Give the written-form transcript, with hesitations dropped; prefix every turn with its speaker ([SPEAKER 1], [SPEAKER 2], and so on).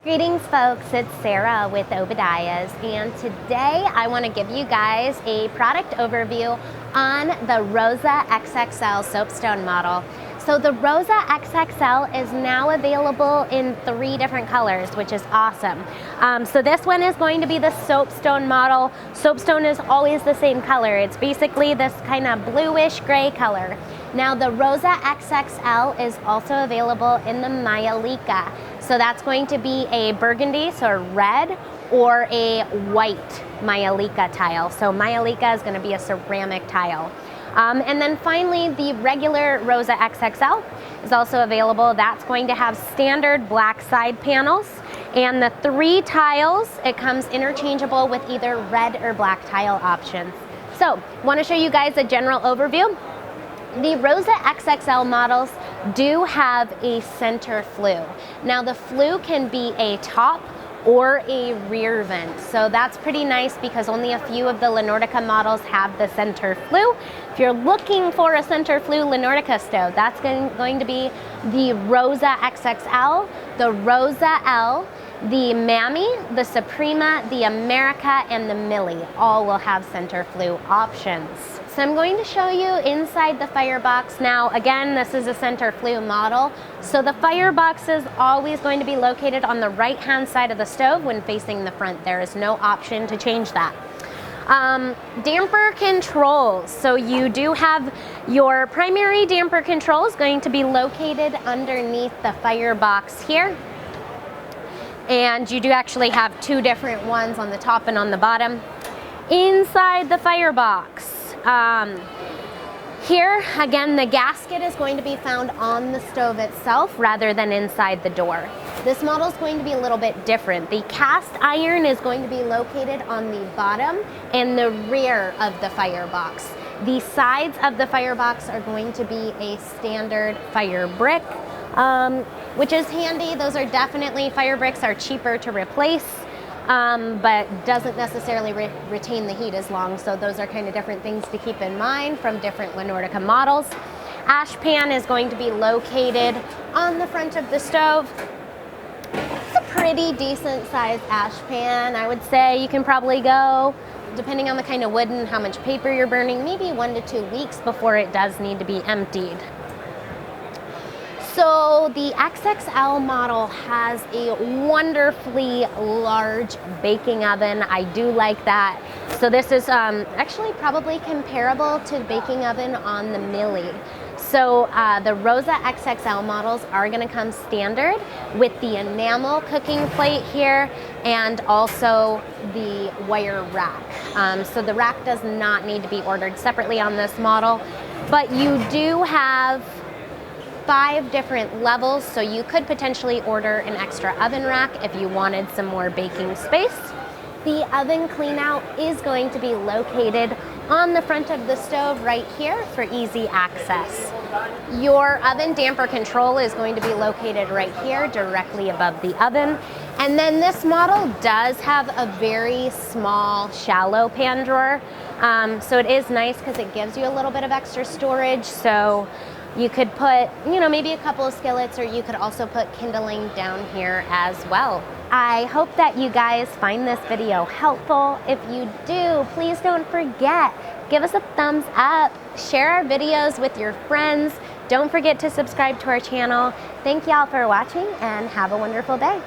[SPEAKER 1] Greetings folks, it's Sarah with Obadiah's, and today I want to give you guys a product overview on the Rosa XXL soapstone model. So the Rosa XXL is now available in 3 different colors, which is awesome. So this one is going to be the soapstone model. Soapstone is always the same color. It's basically this kind of bluish gray color. Now the Rosa XXL is also available in the maiolica. So that's going to be a burgundy, so red, or a white maiolica tile. So maiolica is going to be a ceramic tile. And then finally, the regular Rosa XXL is also available. That's going to have standard black side panels. And the 3 tiles, it comes interchangeable with either red or black tile options. So, want to show you guys a general overview. The Rosa XXL models do have a center flue. Now the flue can be a top or a rear vent. So that's pretty nice because only a few of the Nordica models have the center flue. If you're looking for a center flue Nordica stove, that's going to be the Rosa XXL, the Rosa L, the Mammy, the Suprema, the America, and the Millie all will have center flue options. So I'm going to show you inside the Firebox. Now again, this is a center flue model. So the Firebox is always going to be located on the right hand side of the stove when facing the front. There is no option to change that. Damper controls. So you do have your primary damper controls going to be located underneath the Firebox here. And you do actually have 2 different ones on the top and on the bottom. Inside the Firebox, here again the gasket is going to be found on the stove itself rather than inside the door. This model is going to be a little bit different. The cast iron is going to be located on the bottom and the rear of the Firebox. The sides of the Firebox are going to be a standard fire brick, which is handy. Those are definitely, fire bricks are cheaper to replace, but doesn't necessarily retain the heat as long. So those are kind of different things to keep in mind from different Nordica models. Ash pan is going to be located on the front of the stove. It's a pretty decent sized ash pan. I would say you can probably go, depending on the kind of wood and how much paper you're burning, maybe 1 to 2 weeks before it does need to be emptied. So the XXL model has a wonderfully large baking oven. I do like that. So this is actually probably comparable to the baking oven on the Millie. So the Rosa XXL models are going to come standard with the enamel cooking plate here and also the wire rack. So the rack does not need to be ordered separately on this model, but you do have 5 different levels, so you could potentially order an extra oven rack if you wanted some more baking space. The oven cleanout is going to be located on the front of the stove right here for easy access. Your oven damper control is going to be located right here directly above the oven. And then this model does have a very small shallow pan drawer. So it is nice because it gives you a little bit of extra storage. So you could put, maybe a couple of skillets, or you could also put kindling down here as well. I hope that you guys find this video helpful. If you do, please don't forget, give us a thumbs up, share our videos with your friends. Don't forget to subscribe to our channel. Thank y'all for watching and have a wonderful day.